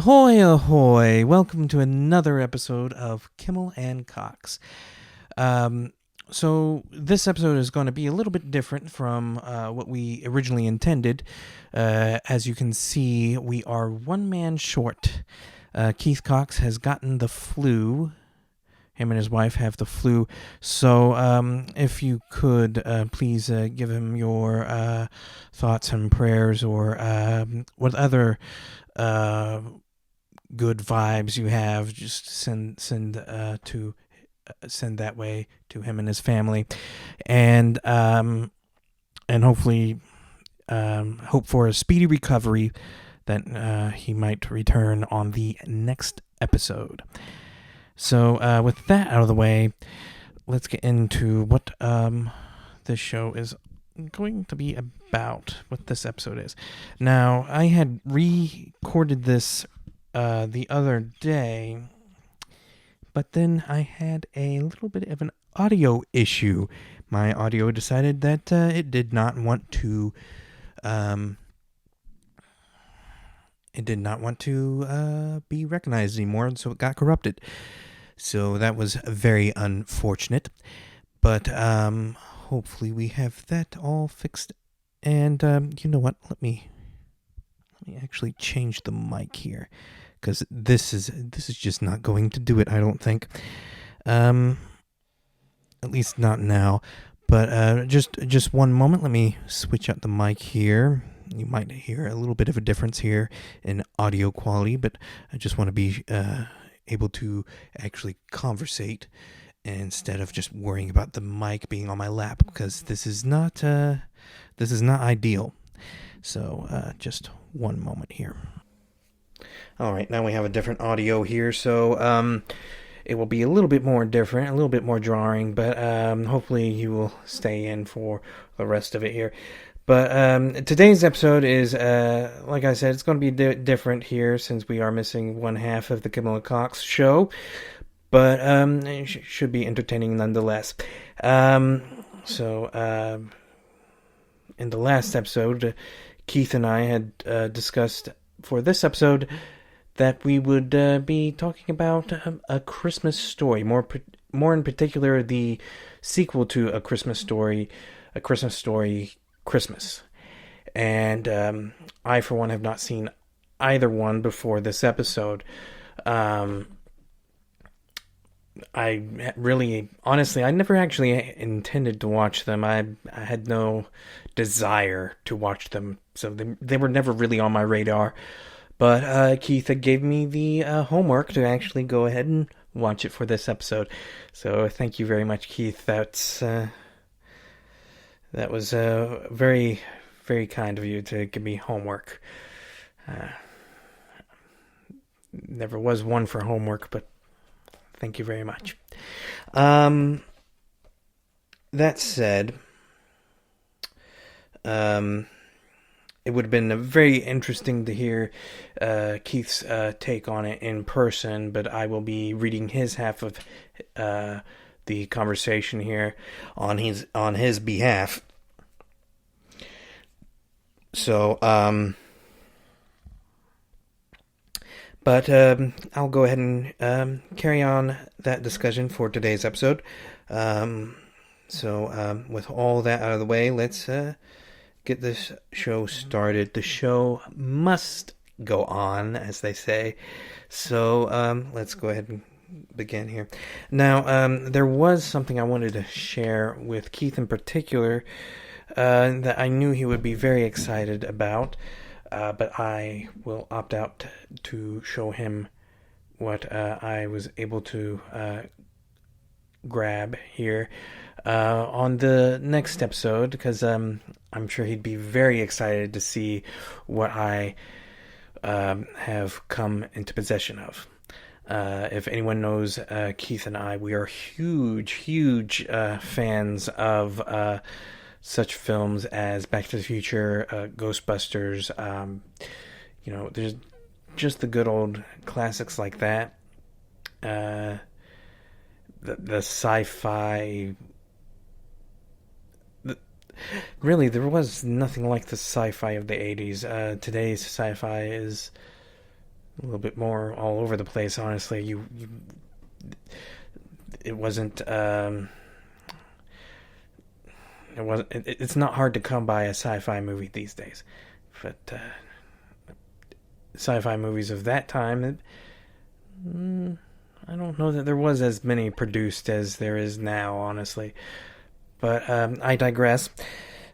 Ahoy, ahoy! Welcome to another episode of Kimmell and Cox. So this episode is going to be a little bit different from what we originally intended. As you can see, we are one man short. Keith Cox has gotten the flu. Him and his wife have the flu. So if you could please give him your thoughts and prayers, or what other good vibes you have, just send that way to him and his family, and hopefully hope for a speedy recovery, that he might return on the next episode. So with that out of the way, let's get into what this show is going to be about, what this episode is. Now, I had recorded this the other day, but then I had a little bit of an audio issue. My audio decided that it did not want to be recognized anymore, and so it got corrupted. So that was very unfortunate, but hopefully we have that all fixed. And you know what? Let me actually change the mic here, because this is just not going to do it, I don't think. At least not now. But just one moment. Let me switch out the mic here. You might hear a little bit of a difference here in audio quality, but I just want to be able to actually conversate instead of just worrying about the mic being on my lap, because this is not ideal. So just one moment here. All right, now we have a different audio here, so it will be a little bit more different, a little bit more jarring, but hopefully you will stay in for the rest of it here. But today's episode is, like I said, it's going to be different here, since we are missing one half of the Kimmell and Cox show. But it should be entertaining nonetheless. So in the last episode, Keith and I had discussed for this episode that we would be talking about a Christmas story, more in particular the sequel to A Christmas Story, Christmas. And I, for one, have not seen either one before this episode. I really, honestly, I never actually intended to watch them. I had no desire to watch them, so they were never really on my radar. But Keith gave me the homework to actually go ahead and watch it for this episode. So thank you very much, Keith. That was very, very kind of you to give me homework. Never was one for homework, but thank you very much. That said, it would have been very interesting to hear Keith's take on it in person, but I will be reading his half of the conversation here on his behalf. So, but I'll go ahead and carry on that discussion for today's episode. So with all that out of the way, let's get this show started. The show must go on, as they say. So let's go ahead and begin here. Now, there was something I wanted to share with Keith in particular that I knew he would be very excited about. But I will opt out to show him what I was able to grab here on the next episode, because I'm sure he'd be very excited to see what I have come into possession of. If anyone knows Keith and I, we are huge fans of such films as Back to the Future, Ghostbusters, there's just the good old classics like that. The sci-fi... Really, there was nothing like the sci-fi of the 80s. Today's sci-fi is a little bit more all over the place. Honestly, it wasn't. It's not hard to come by a sci-fi movie these days, but sci-fi movies of that time, I don't know that there was as many produced as there is now, honestly. But I digress.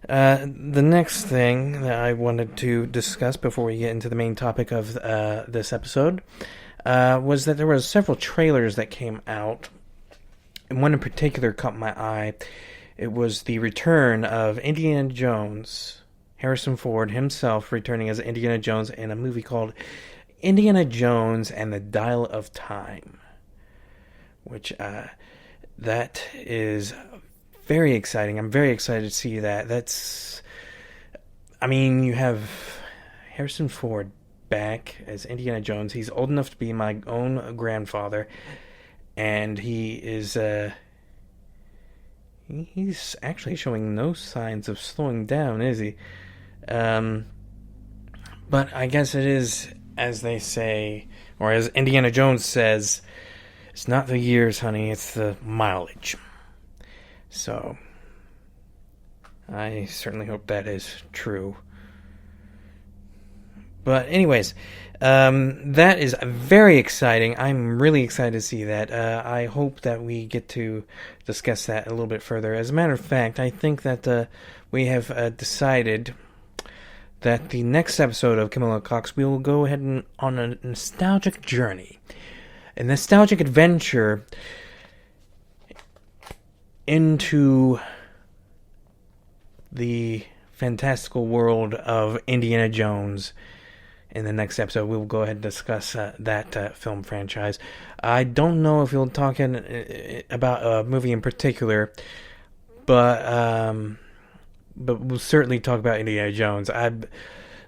The next thing that I wanted to discuss before we get into the main topic of this episode was that there were several trailers that came out, and one in particular caught my eye. It was the return of Indiana Jones, Harrison Ford himself returning as Indiana Jones in a movie called Indiana Jones and the Dial of Time, which that is very exciting. I'm very excited to see that. You have Harrison Ford back as Indiana Jones. He's old enough to be my own grandfather, and he is he's actually showing no signs of slowing down, is he? But I guess it is, as they say, or as Indiana Jones says, it's not the years, honey, it's the mileage. So, I certainly hope that is true. But anyways, that is very exciting. I'm really excited to see that. I hope that we get to discuss that a little bit further. As a matter of fact, I think that we have decided that the next episode of Kimmell and Cox, we will go ahead on a nostalgic journey. A nostalgic adventure into the fantastical world of Indiana Jones. In the next episode, we will go ahead and discuss that film franchise. I don't know if we'll talk about a movie in particular, but we'll certainly talk about Indiana Jones.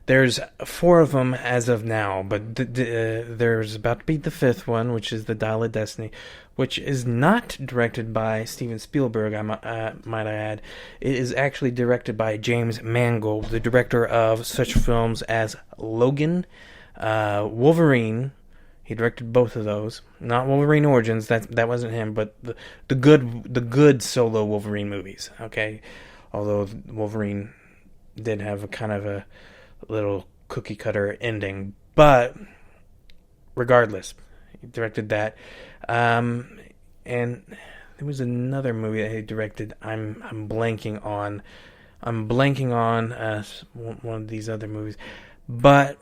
There's 4 of them as of now, but there's about to be the 5th one, which is The Dial of Destiny, which is not directed by Steven Spielberg, might I add. It is actually directed by James Mangold, the director of such films as Logan, Wolverine. He directed both of those. Not Wolverine Origins, that wasn't him, but the good solo Wolverine movies. Okay, although Wolverine did have a kind of a little cookie cutter ending, but regardless, he directed that. And there was another movie that he directed. I'm blanking on one of these other movies, but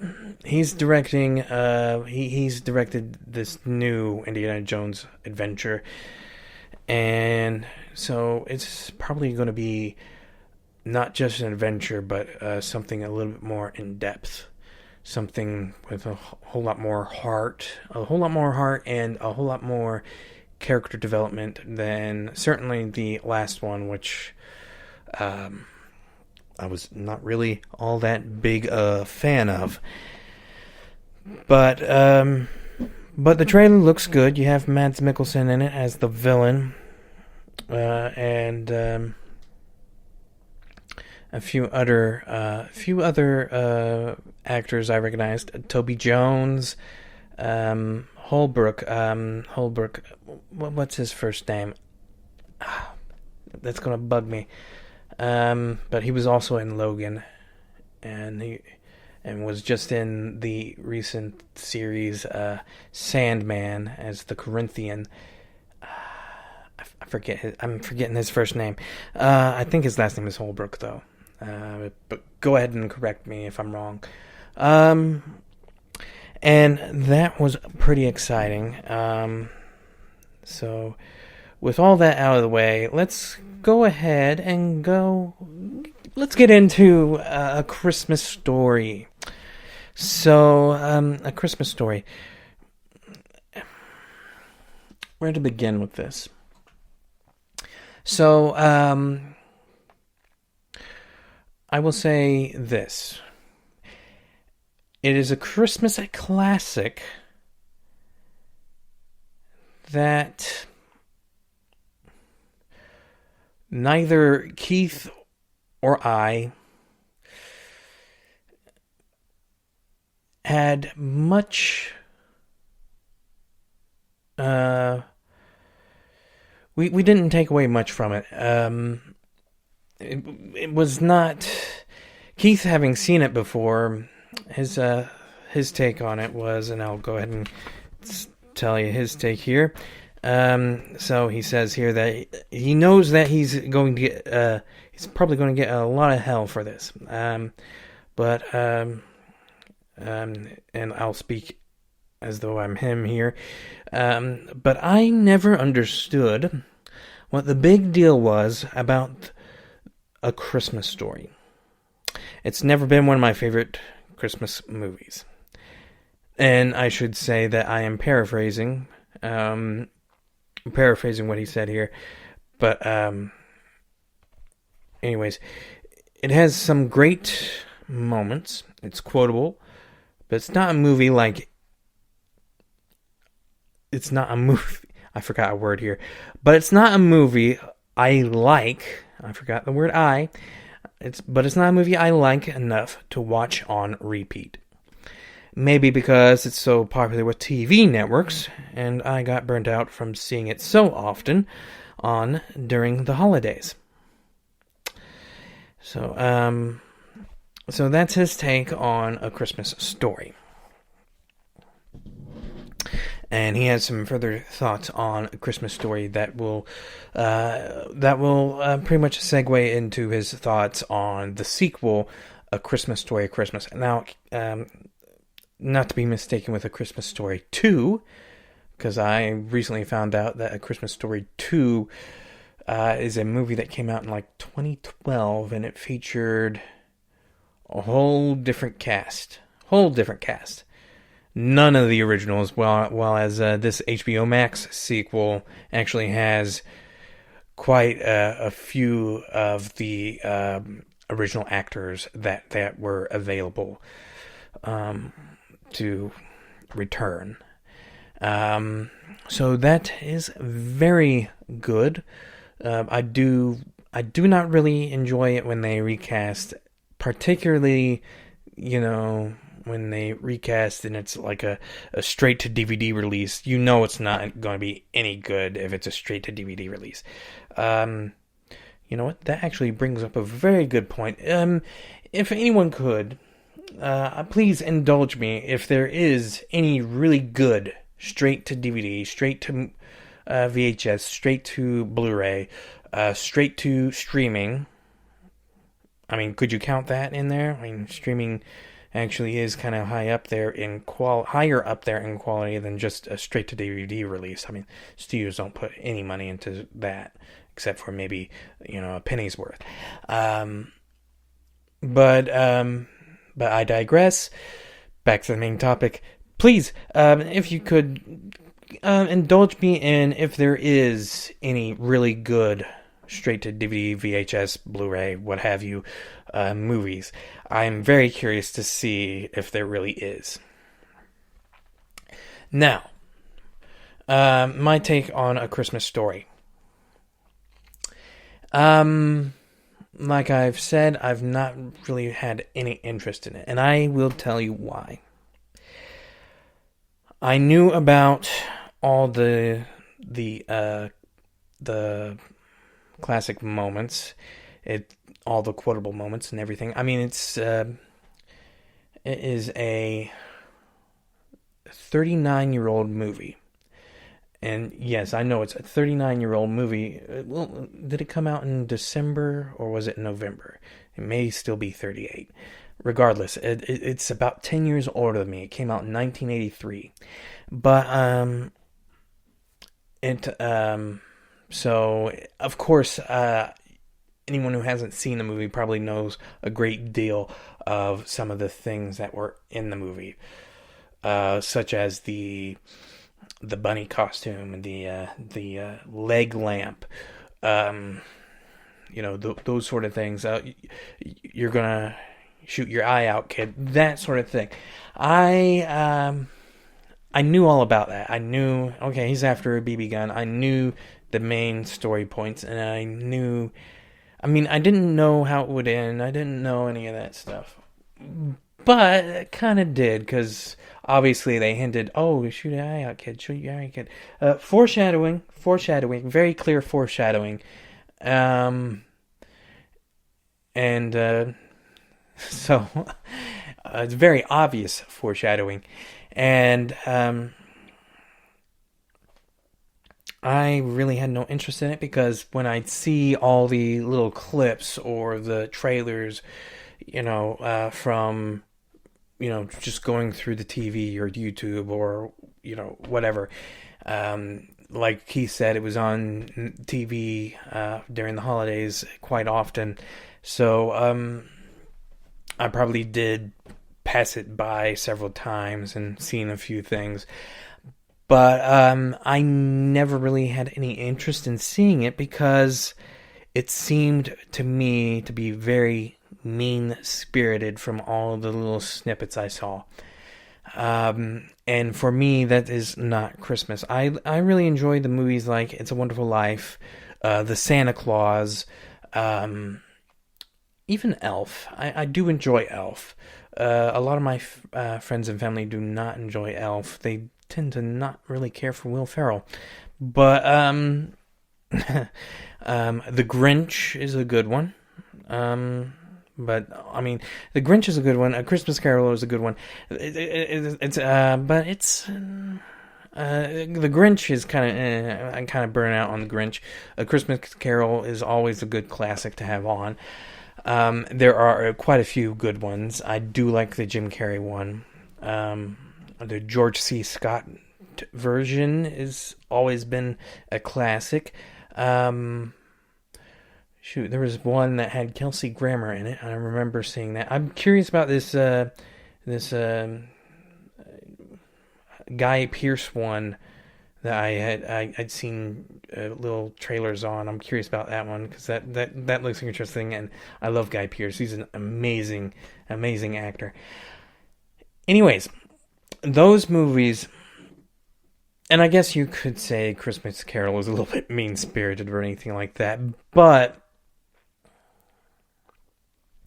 he's directing. He's directed this new Indiana Jones adventure, and so it's probably going to be not just an adventure, but something a little bit more in depth, something with a whole lot more heart, and a whole lot more character development than certainly the last one, which I was not really all that big a fan of. But the trailer looks good. You have Mads Mikkelsen in it as the villain, and a few other actors I recognized. Toby Jones, Holbrook. What's his first name? That's gonna bug me. But he was also in Logan, and was just in the recent series Sandman as the Corinthian. I'm forgetting his first name. I think his last name is Holbrook, though. But go ahead and correct me if I'm wrong. And that was pretty exciting. So, with all that out of the way, let's go ahead and let's get into A Christmas Story. So, A Christmas Story. Where to begin with this? So, I will say this. It is a Christmas classic that neither Keith or I had much we didn't take away much from it. It was not Keith, having seen it before. His take on it was, and I'll go ahead and tell you his take here. So he says here that he knows that he's going to get, he's probably going to get a lot of hell for this. But and I'll speak as though I'm him here. But I never understood what the big deal was about A Christmas Story. It's never been one of my favorite Christmas movies. And I should say that I am paraphrasing what he said here. But anyways, it has some great moments. It's quotable, but it's not a movie like... It's not a movie... I forgot a word here. But it's not a movie I like. I forgot the word I. But it's not a movie I like enough to watch on repeat. Maybe because it's so popular with TV networks, and I got burnt out from seeing it so often during the holidays. So that's his take on A Christmas Story. And he has some further thoughts on A Christmas Story that will pretty much segue into his thoughts on the sequel, A Christmas Story, Christmas. Now, not to be mistaken with A Christmas Story 2, because I recently found out that A Christmas Story 2 is a movie that came out in like 2012, and it featured a whole different cast. None of the originals, while as this HBO Max sequel actually has quite a few of the original actors that were available to return. So that is very good. I do not really enjoy it when they recast, particularly, when they recast and it's like a straight to DVD release. It's not going to be any good if it's a straight to DVD release. You know what? That actually brings up a very good point. If anyone could, please indulge me if there is any really good straight to DVD, straight to VHS, straight to Blu-ray, straight to streaming. I mean, could you count that in there? I mean, streaming actually is kind of higher up there in quality than just a straight to DVD release. I mean, studios don't put any money into that except for maybe a penny's worth. But I digress. Back to the main topic. Please, if you could indulge me in if there is any really good straight to DVD, VHS, Blu-ray, what have you, movies. I'm very curious to see if there really is. Now, my take on A Christmas Story. Like I've said, I've not really had any interest in it, and I will tell you why. I knew about all the classic moments, all the quotable moments and everything. I mean, it is a 39-year-old movie. And yes, I know it's a 39-year-old movie. Well, did it come out in December or was it November? It may still be 38. Regardless, it's about 10 years older than me. It came out in 1983. But, so, of course, anyone who hasn't seen the movie probably knows a great deal of some of the things that were in the movie, such as the bunny costume and the leg lamp, those sort of things. You're gonna shoot your eye out, kid. That sort of thing. I knew all about that. I knew, okay, he's after a BB gun. I knew the main story points, and I didn't know how it would end. I didn't know any of that stuff. but it kind of did, because obviously they hinted, oh, shoot your eye out, kid, shoot your eye out, kid. Foreshadowing, very clear foreshadowing. Um, and so it's very obvious foreshadowing. And I really had no interest in it, because when I see all the little clips or the trailers, from, just going through the TV or YouTube or, whatever. Like he said, it was on TV during the holidays quite often. So I probably did pass it by several times and seen a few things. But I never really had any interest in seeing it, because it seemed to me to be very mean-spirited from all the little snippets I saw. And for me, that is not Christmas. I really enjoy the movies like It's a Wonderful Life, The Santa Claus, even Elf. I do enjoy Elf. A lot of my friends and family do not enjoy Elf. They tend to not really care for Will Ferrell. But The Grinch is a good one. But I mean, The Grinch is a good one. A Christmas Carol is a good one. The Grinch is I'm kind of burnt out on The Grinch. A Christmas Carol is always a good classic to have on. There are quite a few good ones. I do like the Jim Carrey one. The George C. Scott version has always been a classic. There was one that had Kelsey Grammer in it. I remember seeing that. I'm curious about this Guy Pearce one that I'd seen little trailers on. I'm curious about that one, because that looks interesting, and I love Guy Pearce. He's an amazing actor. Anyways, those movies, and I guess you could say Christmas Carol is a little bit mean-spirited or anything like that, but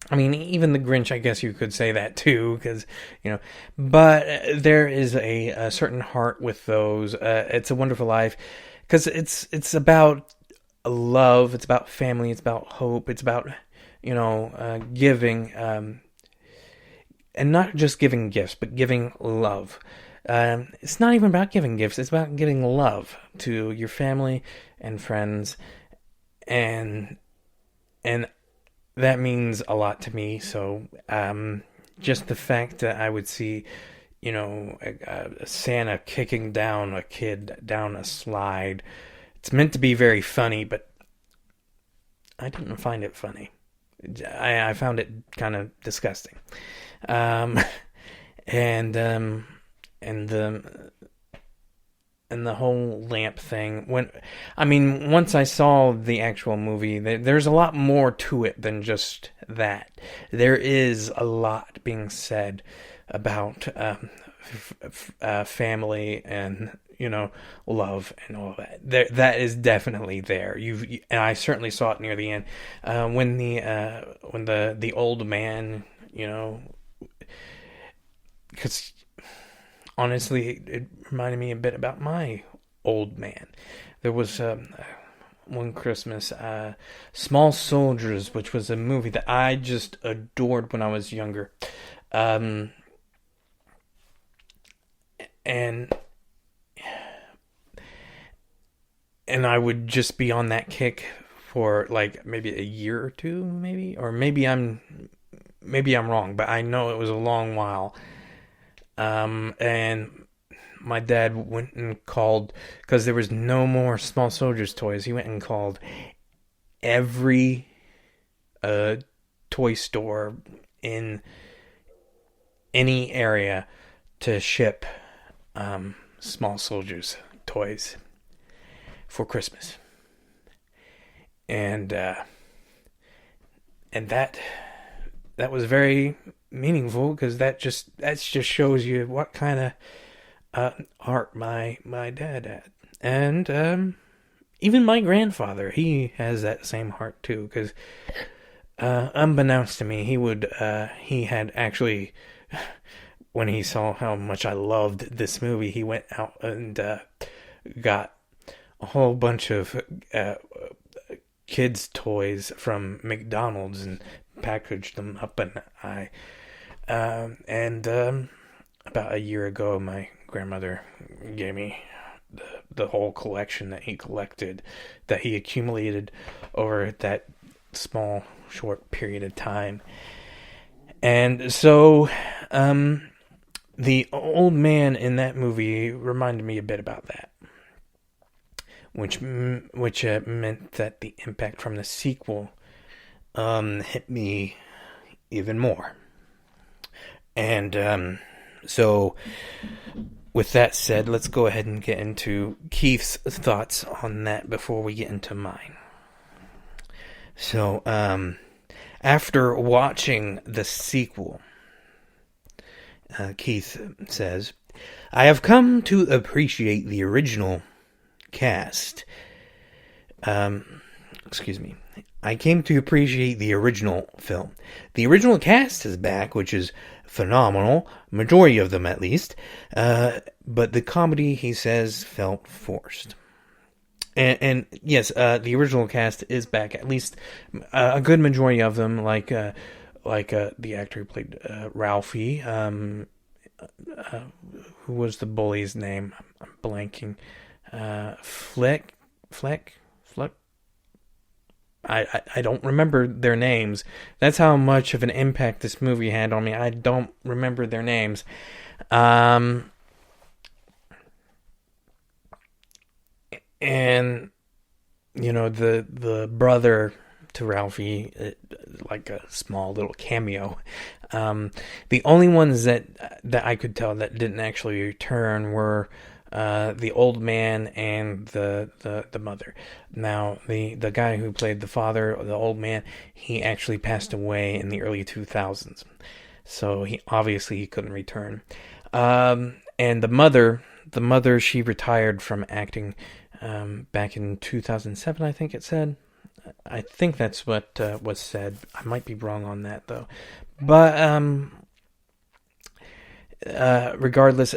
I mean, even The Grinch, I guess you could say that too, because, but there is a certain heart with those. It's a Wonderful Life, because it's about love, it's about family, it's about hope, it's about, giving, and not just giving gifts, but giving love. It's not even about giving gifts, it's about giving love to your family and friends, and that means a lot to me. So just the fact that I would see, a Santa kicking down a kid down a slide, it's meant to be very funny, but I didn't find it funny. I found it kind of disgusting. And the whole lamp thing. Once I saw the actual movie, there's a lot more to it than just that. There is a lot being said about family and love and all that. That is definitely there. And I certainly saw it near the end when the old man, because honestly, it reminded me a bit about my old man. There was one Christmas, Small Soldiers, which was a movie that I just adored when I was younger. And I would just be on that kick for like maybe a year or two, or maybe I'm wrong, but I know it was a long while. And my dad went and called, because there was no more Small Soldiers toys. He went and called every toy store in any area to ship Small Soldiers toys for Christmas. And that was very meaningful, because that just shows you what kind of heart my dad had. And even my grandfather, he has that same heart too, because unbeknownst to me, he had actually when he saw how much I loved this movie, he went out and got a whole bunch of kids' toys from McDonald's and packaged them up. And about a year ago, my grandmother gave me the whole collection that he collected, that he accumulated over that small, short period of time. And so, the old man in that movie reminded me a bit about that, which meant that the impact from the sequel hit me even more. And so, with that said, let's go ahead and get into Keith's thoughts on that before we get into mine. So, after watching the sequel, Keith says, I have come to appreciate the original cast. I came to appreciate the original film. The original cast is back, which is phenomenal, majority of them at least, but the comedy, he says, felt forced. And yes, the original cast is back, at least a good majority of them, like the actor who played Ralphie, who was the bully's name? I'm blanking. Fleck. I don't remember their names. That's how much of an impact this movie had on me. I don't remember their names. And you know, the brother to Ralphie, like a small little cameo. The only ones that I could tell that didn't actually return were the old man and the mother. Now, the guy who played the father, the old man, he actually passed away in the early 2000s. So he couldn't return. And the mother, she retired from acting back in 2007, I think it said. I think that's what was said. I might be wrong on that, though. But regardless,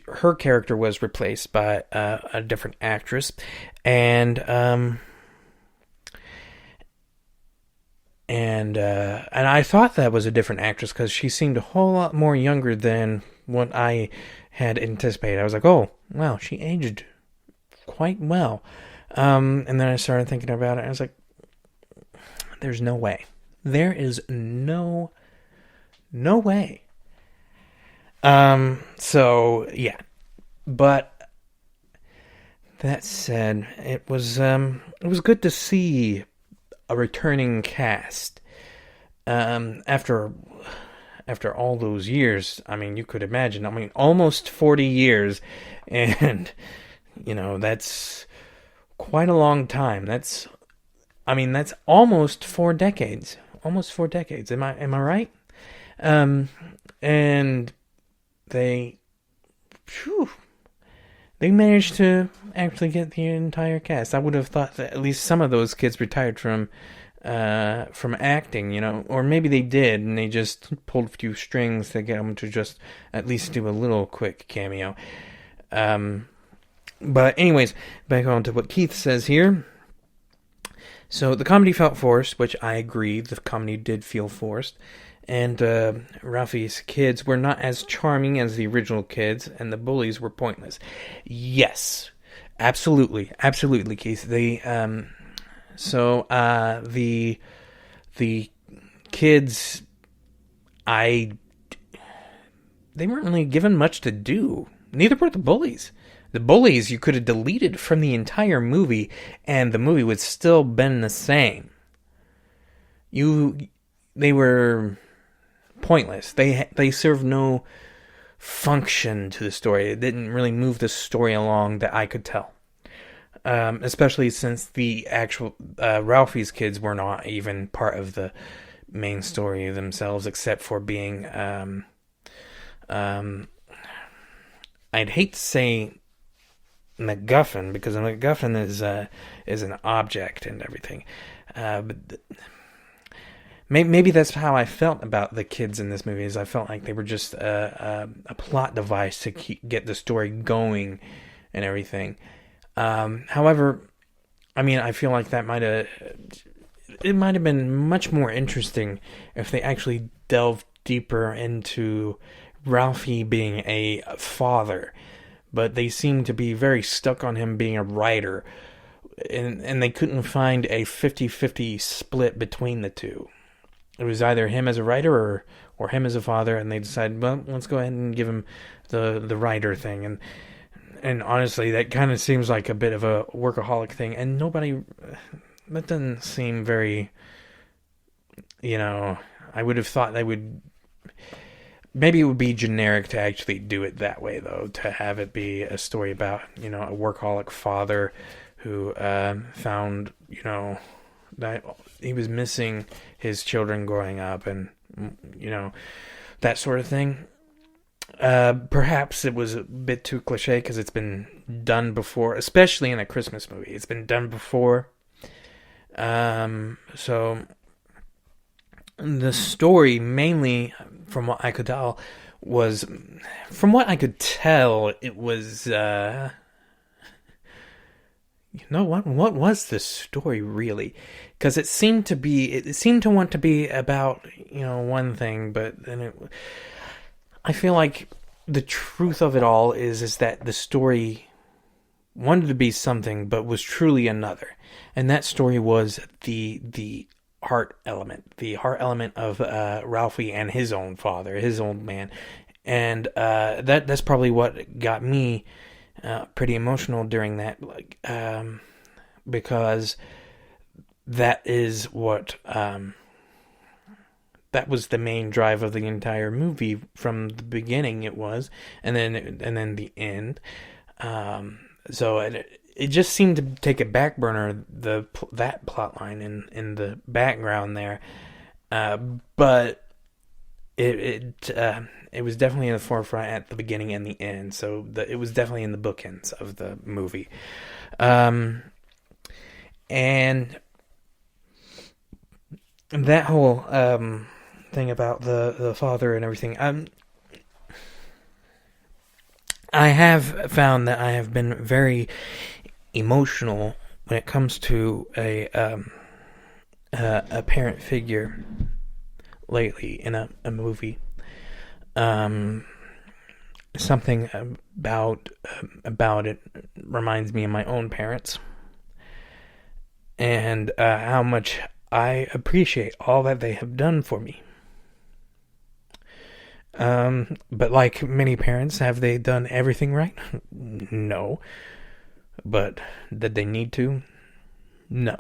her character was replaced by a different actress, and I thought that was a different actress because she seemed a whole lot more younger than what I had anticipated. I was like, oh, wow, she aged quite well. And then I started thinking about it, and I was like, there's no way. There is no way. So yeah, but that said, it was good to see a returning cast. After all those years, I mean, you could imagine, almost 40 years, and, you know, that's quite a long time. That's almost 4 decades. Almost 4 decades. Am I right? And they managed to actually get the entire cast. I would have thought that at least some of those kids retired from acting, you know, or maybe they did and they just pulled a few strings to get them to just at least do a little quick cameo. But anyways, back on to what Keith says here. So the comedy felt forced, which I agree. The comedy did feel forced. And Ralphie's kids were not as charming as the original kids, and the bullies were pointless. Yes, absolutely, Keith. The kids, they weren't really given much to do. Neither were the bullies. The bullies you could have deleted from the entire movie, and the movie would still been the same. They were pointless. They served no function to the story. It didn't really move the story along that I could tell. Especially since the actual Ralphie's kids were not even part of the main story themselves, except for being I'd hate to say MacGuffin, because a MacGuffin is an object and everything. But maybe that's how I felt about the kids in this movie. Is I felt like they were just a plot device to get the story going and everything. However, I mean, I feel like it might have been much more interesting if they actually delved deeper into Ralphie being a father, but they seem to be very stuck on him being a writer, and they couldn't find a 50-50 split between the two. It was either him as a writer or him as a father, and they decided, well, let's go ahead and give him the writer thing. And honestly, that kind of seems like a bit of a workaholic thing, and that doesn't seem very, I would have thought they would, maybe it would be generic to actually do it that way, though, to have it be a story about, a workaholic father who found, that he was missing his children growing up, and that sort of thing. Perhaps it was a bit too cliche because it's been done before, especially in a Christmas movie. It's been done before. So the story, mainly from what I could tell, it was. What was the story really? Because it seemed to want to be about one thing, but then I feel like the truth of it all is that the story wanted to be something, but was truly another, and that story was the heart element of Ralphie and his own father, his old man, and that's probably what got me pretty emotional during that, because that is what that was the main drive of the entire movie from the beginning. It was, and then the end. So it just seemed to take a back burner, that plot line in the background there, but it was definitely in the forefront at the beginning and the end. So it was definitely in the bookends of the movie, and that whole thing about the father and everything. I have found that I have been very emotional when it comes to a parent figure lately in a movie. Something about it reminds me of my own parents, and how much I appreciate all that they have done for me. But like many parents, have they done everything right? No. But did they need to? No.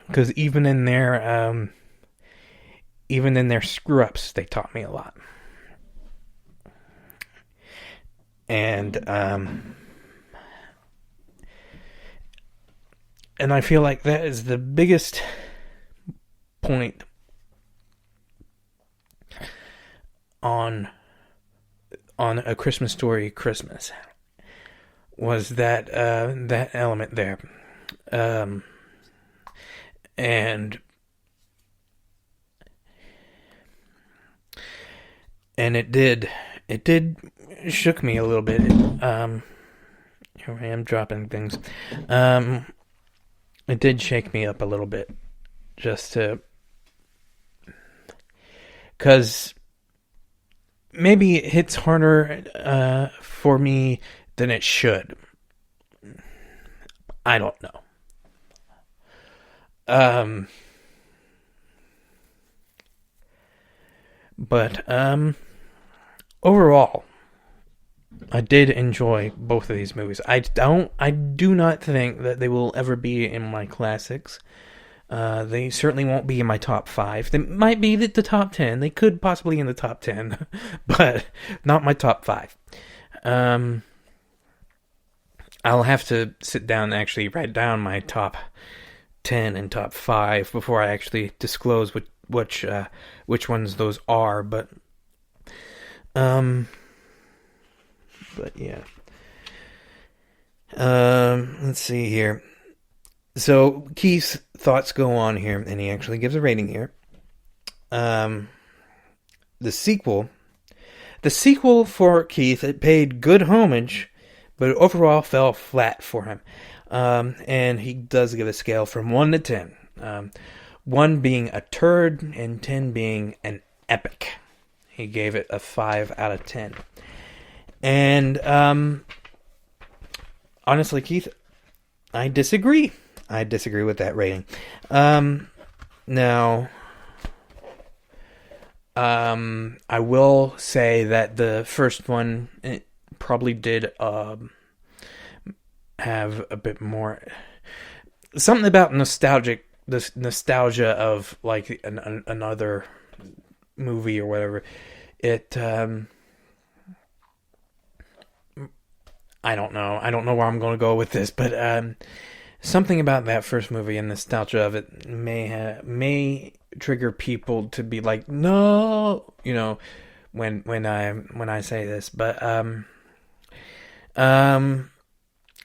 Because even in their screw-ups, they taught me a lot. And I feel like that is the biggest point on A Christmas Story Christmas, was that that element there. And it did shook me a little bit. Here I am dropping things. It did shake me up a little bit, just to, because maybe it hits harder for me than it should. I don't know. But overall, I did enjoy both of these movies. I do not think that they will ever be in my classics. They certainly won't be in my top 5. They might be the top 10. They could possibly in the top 10, but not my top 5. I'll have to sit down and actually write down my top 10 and top 5 before I actually disclose which ones those are. But yeah. Let's see here. So Keith's thoughts go on here, and he actually gives a rating here. The sequel for Keith, it paid good homage, but it overall fell flat for him. And he does give a scale from 1 to 10. 1 being a turd and 10 being an epic. He gave it a 5 out of 10. And honestly, Keith, I disagree. I disagree with that rating. Now, I will say that the first one probably did have a bit more, something about nostalgia of like another movie or whatever. It I don't know where I'm going to go with this, but something about that first movie and nostalgia of it may trigger people to be like, no, when I say this. But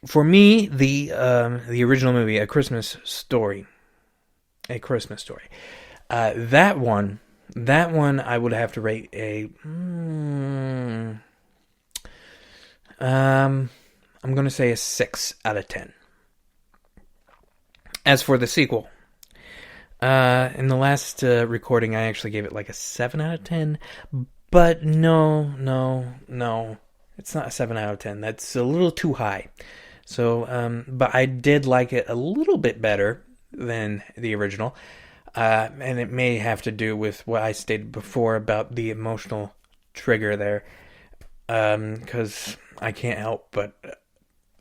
for me, the original movie, A Christmas Story, that one I would have to rate a I'm going to say a 6 out of 10. As for the sequel, in the last recording, I actually gave it like a 7 out of 10. But no, it's not a 7 out of 10. That's a little too high. So, but I did like it a little bit better than the original. And it may have to do with what I stated before about the emotional trigger there. Because I can't help but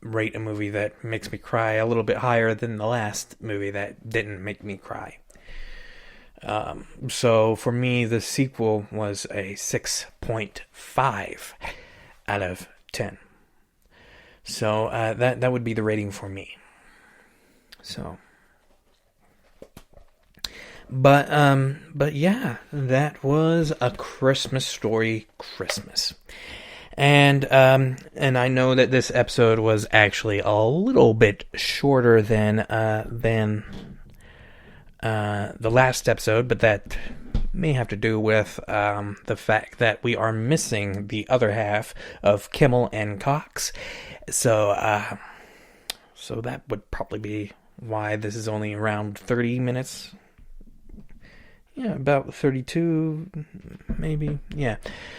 rate a movie that makes me cry a little bit higher than the last movie that didn't make me cry. So for me, the sequel was a 6.5 out of 10. So that would be the rating for me. So, but yeah, that was A Christmas Story Christmas. And I know that this episode was actually a little bit shorter than the last episode, but that may have to do with the fact that we are missing the other half of Kimmell and Cox. So that would probably be why this is only around 30 minutes. Yeah, about 32, maybe. Yeah.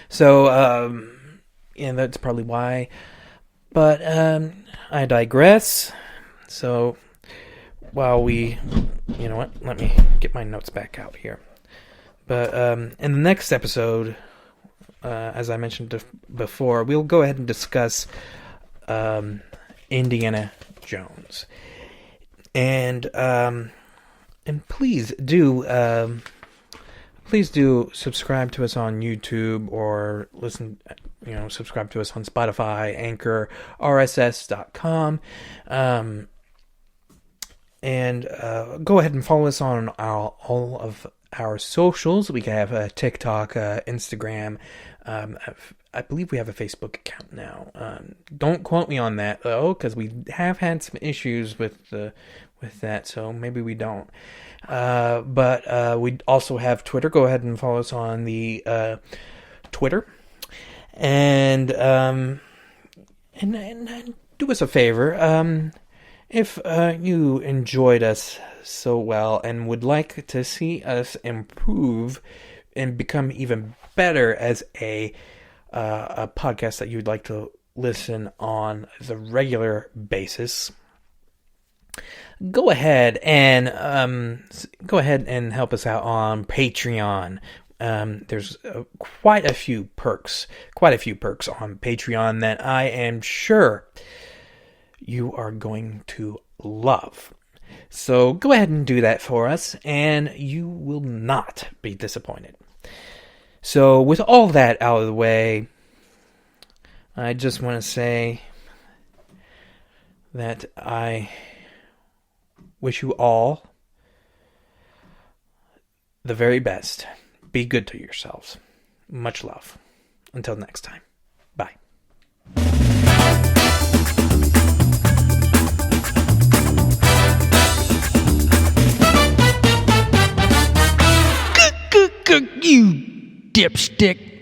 So, yeah, that's probably why. But I digress. So while you know what? Let me get my notes back out here. But in the next episode, as I mentioned before, we'll go ahead and discuss Indiana Jones. And please do subscribe to us on YouTube or subscribe to us on Spotify, Anchor, RSS.com. And go ahead and follow us on all of our socials. We have a TikTok, Instagram. I believe we have a Facebook account now. Don't quote me on that though, because we have had some issues with that. So maybe we don't. But we also have Twitter. Go ahead and follow us on the Twitter, and do us a favor. If you enjoyed us so well and would like to see us improve and become even better as a podcast that you'd like to listen on as a regular basis, go ahead and help us out on Patreon. There's quite a few perks on Patreon that I am sure you are going to love. So go ahead and do that for us, and you will not be disappointed. So with all that out of the way, I just want to say that I wish you all the very best. Be good to yourselves. Much love. Until next time. Bye. You dipstick.